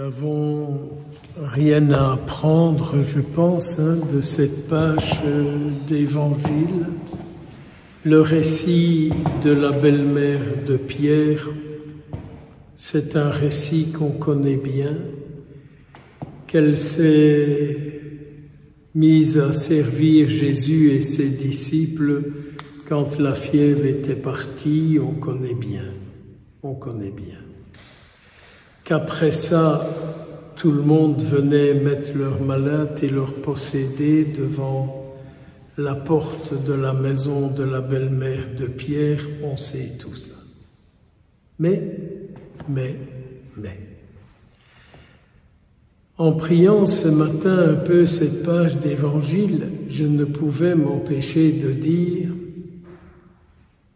n'avons rien à apprendre, je pense, de cette page d'Évangile. Le récit de la belle-mère de Pierre, c'est un récit qu'on connaît bien, qu'elle s'est mise à servir Jésus et ses disciples quand la fièvre était partie, on connaît bien. Qu'après ça, tout le monde venait mettre leurs malades et leurs possédés devant la porte de la maison de la belle-mère de Pierre, on sait tout ça. Mais, en priant ce matin un peu cette page d'Évangile, je ne pouvais m'empêcher de dire,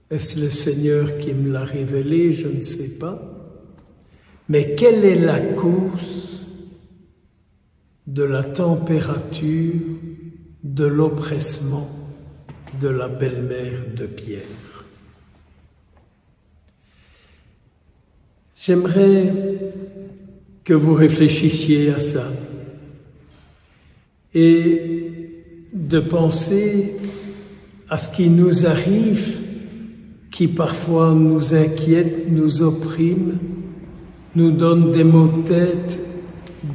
est-ce le Seigneur qui me l'a révélé? Je ne sais pas. Mais quelle est la cause de la température, de l'oppressement de la belle-mère de Pierre? J'aimerais que vous réfléchissiez à ça et de penser à ce qui nous arrive, qui parfois nous inquiète, nous opprime, nous donne des maux de tête,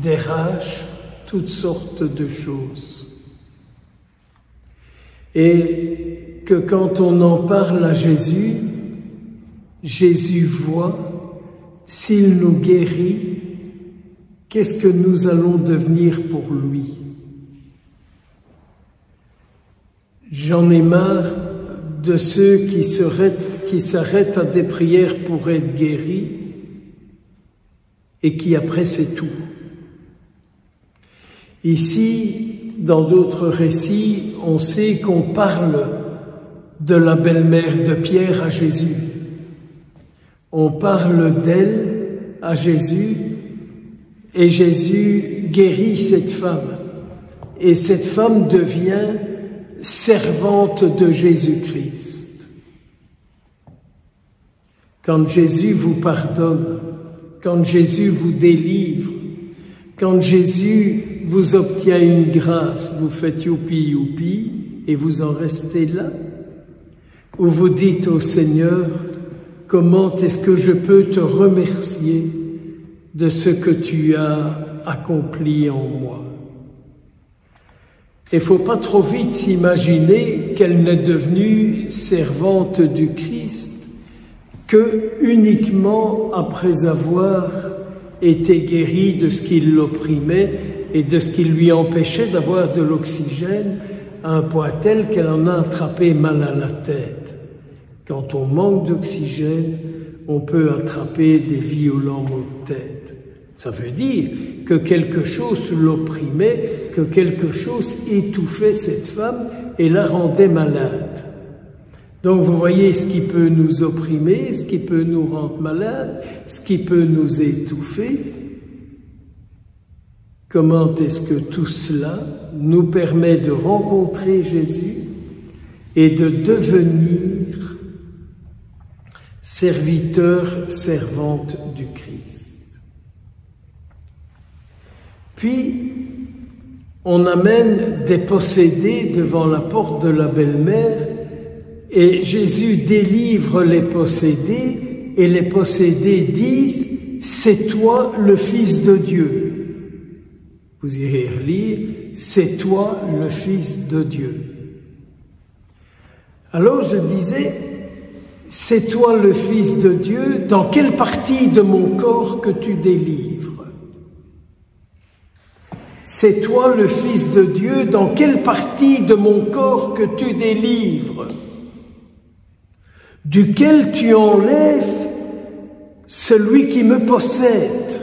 des rages, toutes sortes de choses. Et que quand on en parle à Jésus, Jésus voit, s'il nous guérit, qu'est-ce que nous allons devenir pour lui? J'en ai marre de ceux qui s'arrêtent à des prières pour être guéris et qui après c'est tout. Ici, dans d'autres récits, on sait qu'on parle de la belle-mère de Pierre à Jésus. On parle d'elle à Jésus et Jésus guérit cette femme. Et cette femme devient servante de Jésus-Christ. Quand Jésus vous pardonne, quand Jésus vous délivre, quand Jésus vous obtient une grâce, vous faites youpi youpi et vous en restez là? Ou vous dites au Seigneur, comment est-ce que je peux te remercier de ce que tu as accompli en moi? Il ne faut pas trop vite s'imaginer qu'elle n'est devenue servante du Christ que uniquement après avoir été guérie de ce qui l'opprimait et de ce qui lui empêchait d'avoir de l'oxygène à un point tel qu'elle en a attrapé mal à la tête. Quand on manque d'oxygène, on peut attraper des violents maux de tête. Ça veut dire que quelque chose l'opprimait, que quelque chose étouffait cette femme et la rendait malade. Donc vous voyez ce qui peut nous opprimer, ce qui peut nous rendre malades, ce qui peut nous étouffer. Comment est-ce que tout cela nous permet de rencontrer Jésus et de devenir serviteurs, servantes du Christ? Puis, on amène des possédés devant la porte de la belle-mère et Jésus délivre les possédés et les possédés disent « C'est toi le Fils de Dieu ». Vous irez relire « C'est toi le Fils de Dieu ». Alors je disais « C'est toi le Fils de Dieu, dans quelle partie de mon corps que tu délivres ?» C'est toi le Fils de Dieu, dans quelle partie de mon corps que tu délivres, duquel tu enlèves celui qui me possède.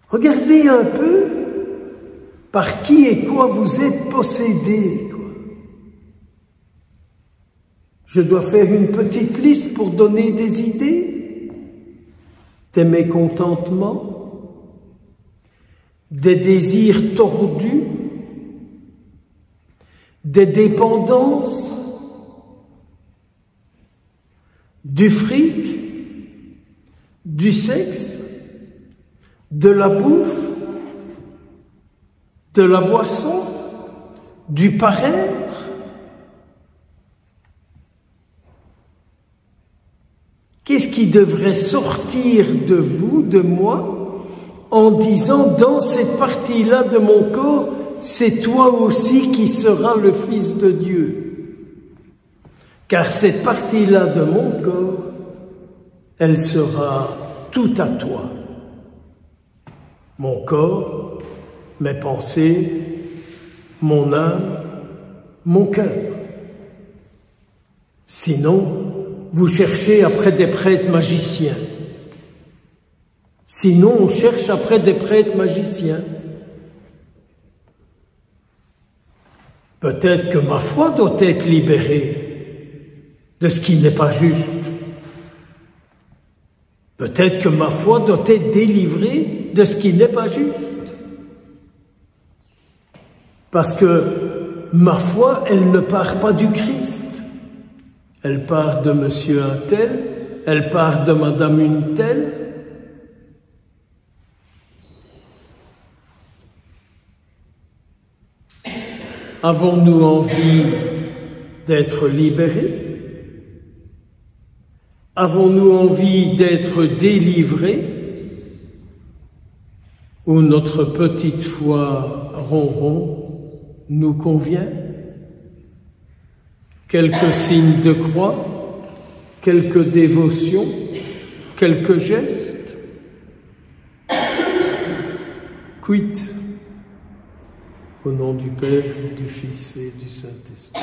Regardez un peu par qui et quoi vous êtes possédés. Je dois faire une petite liste pour donner des idées. Des mécontentements, des désirs tordus, des dépendances, du fric, du sexe, de la bouffe, de la boisson, du paraître. Qu'est-ce qui devrait sortir de vous, de moi, en disant dans cette partie-là de mon corps, c'est toi aussi qui seras le Fils de Dieu. Car cette partie-là de mon corps, elle sera tout à toi. Mon corps, mes pensées, mon âme, mon cœur. Sinon, vous cherchez après des prêtres magiciens. Sinon, on cherche après des prêtres magiciens. Peut-être que ma foi doit être libérée de ce qui n'est pas juste. Peut-être que ma foi doit être délivrée de ce qui n'est pas juste. Parce que ma foi, elle ne part pas du Christ. Elle part de monsieur un tel, elle part de madame une telle. Avons-nous envie d'être libérés? Avons-nous envie d'être délivrés? Ou notre petite foi ronron nous convient? Quelques signes de croix, quelques dévotions, quelques gestes. Quid? Au nom du Père, du Fils et du Saint-Esprit.